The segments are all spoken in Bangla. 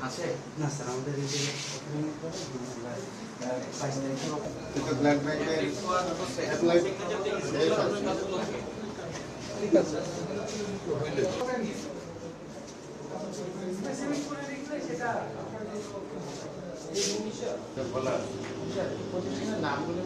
আছে না স্যার আমাদের নামগুলো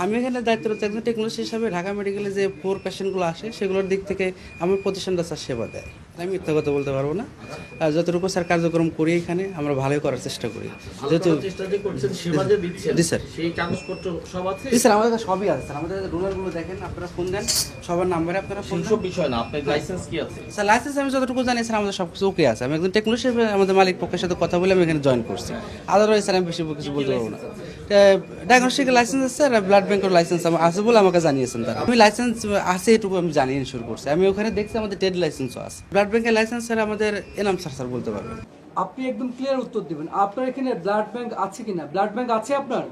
আমি এখানে দায়িত্বরত একজন টেকনোলজি হিসাবে ঢাকা মেডিকেলে যে পোর পেশেন্টগুলো আসে সেগুলোর দিক থেকে আমার প্রতিষ্ঠানটা স্যার সেবা দেয়। আমি মিথ্যা কথা বলতে পারবো না, আর যতটুকু স্যার কার্যক্রম করি এখানে আমরা ভালোই করার চেষ্টা করি। যেহেতু জি স্যার, জি স্যার আমাদের সবই আছে স্যার। আমাদের রুলারগুলো দেখেন, আপনারা ফোন দেন সবার নাম্বারে, আপনারা ফোন সব বিষয় না। আপনার লাইসেন্স কি আছে? স্যার লাইসেন্স আমি যতটুকু জানি স্যার আমাদের সব কিছু ওকে আছে। আমি একজন টেকনোলজি হিসেবে আমাদের মালিক পক্ষের সাথে কথা বলে আমি এখানে জয়েন করছি। আদারওয়াইজ স্যার আমি বেশি কিছু বলতে পারবো না। ডায়াগনস্টিকের লাইসেন্স আছে আর ব্লাড ব্যাংকের লাইসেন্স আমার আছে বলে আমাকে জানিয়েছেন তারা। আমি লাইসেন্স আছে এটুকু আমি জানিয়ে শুরু করছি। আমি ওখানে দেখছি আমাদের ট্রেড লাইসেন্সও আছে। ব্লাড ব্যাংকের লাইসেন্স স্যার আমাদের এনাম স্যার বলতে পারবেন। আপনি একদম ক্লিয়ার উত্তর দিবেন, আপনার এখানে ব্লাড ব্যাংক আছে কিনা? ব্লাড ব্যাংক আছে আপনার?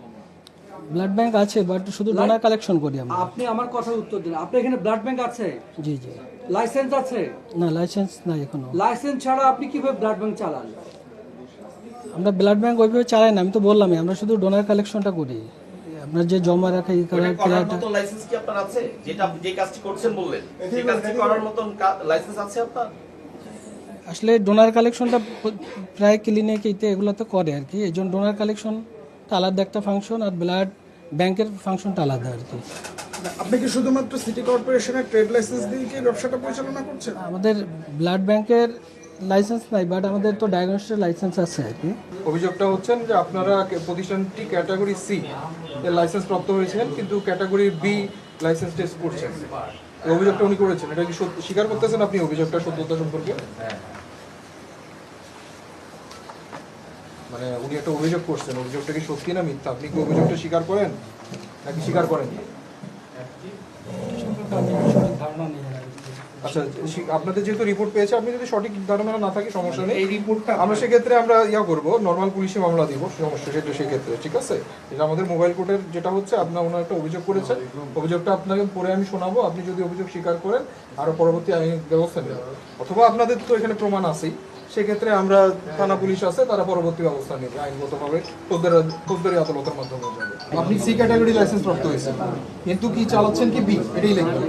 ব্লাড ব্যাংক আছে, বাট শুধু ডোনার কালেকশন করি আমরা। আপনি আমার কথার উত্তর দিন, আপনার এখানে ব্লাড ব্যাংক আছে? জি জি। লাইসেন্স আছে? না, লাইসেন্স নাই এখনো। লাইসেন্স ছাড়া আপনি কিভাবে ব্লাড ব্যাংক চালান? আমরা ব্লাড ব্যাংক ওইভাবে চালাই না, আমি তো বললামই আমরা শুধু ডোনার কালেকশনটা করি। আপনার যে জমা রাখা করার মতো লাইসেন্স কি আপনার আছে? যেটা যে কাজটি করছেন বললেন, সেই কাজটি করার মতো লাইসেন্স আছে আপনার? আসলে ডোনার কালেকশনটা প্রায় ক্লিনিকে এগুলোতে করে আর কি। এই জন্য ডোনার কালেকশনটা আলাদা একটা ফাংশন, আর ব্লাড ব্যাংকের ফাংশনটা আলাদা আর কি। আপনি কি শুধুমাত্র সিটি কর্পোরেশনের ট্রেড লাইসেন্স দিয়ে কি ব্যবসাটা পরিচালনা করছেন? আমাদের ব্লাড ব্যাংকের লাইসেন্স নাই, বাট আমাদের তো ডায়াগনস্টিক লাইসেন্স আছে আর কি। অভিযোগটা হচ্ছেন যে আপনারা প্রতিষ্ঠানটি ক্যাটাগরি সি এর লাইসেন্স প্রাপ্ত হয়েছেন, কিন্তু ক্যাটাগরি বি লাইসেন্স টেস্ট করছেন। এই অভিযোগটা উনি করেছেন, এটা কি স্বীকার করতেছেন আপনি অভিযোগটা সত্যতা সম্পর্কে? মানে উনি একটা অভিযোগ করছেন, অভিযোগটা কি সত্যি না মিথ্যা? আপনি কি অভিযোগটা স্বীকার করেন নাকি স্বীকার করেন? আচ্ছা, আপনাদের যেহেতু রিপোর্ট পেয়েছে, আপনি যদি সঠিক ধারণা না থাকে সমস্যা নেই। এই রিপোর্টটা আমরা সেক্ষেত্রে আমরা করবো, নর্মাল পুলিশে মামলা দিব, সমস্যা সেক্ষেত্রে ঠিক আছে। এটা আমাদের মোবাইল কোর্টের যেটা হচ্ছে, আপনার ওনার একটা অভিযোগ করেছেন, অভিযোগটা আপনাকে পরে আমি শোনাবো। আপনি যদি অভিযোগ স্বীকার করেন আরো পরবর্তী আইনি ব্যবস্থা নেবেন, অথবা আপনাদের তো এখানে প্রমাণ আছেই, সেক্ষেত্রে আমরা থানা পুলিশ আছে, তারা পরবর্তী ব্যবস্থা নেবে আইনগতভাবে, ফৌজদারি আদালতের মাধ্যমে যাবে। আপনি সি ক্যাটাগরি লাইসেন্স প্রাপ্ত হয়েছেন, কিন্তু কি চালাচ্ছেন কি বি, এটাই লিখবেন।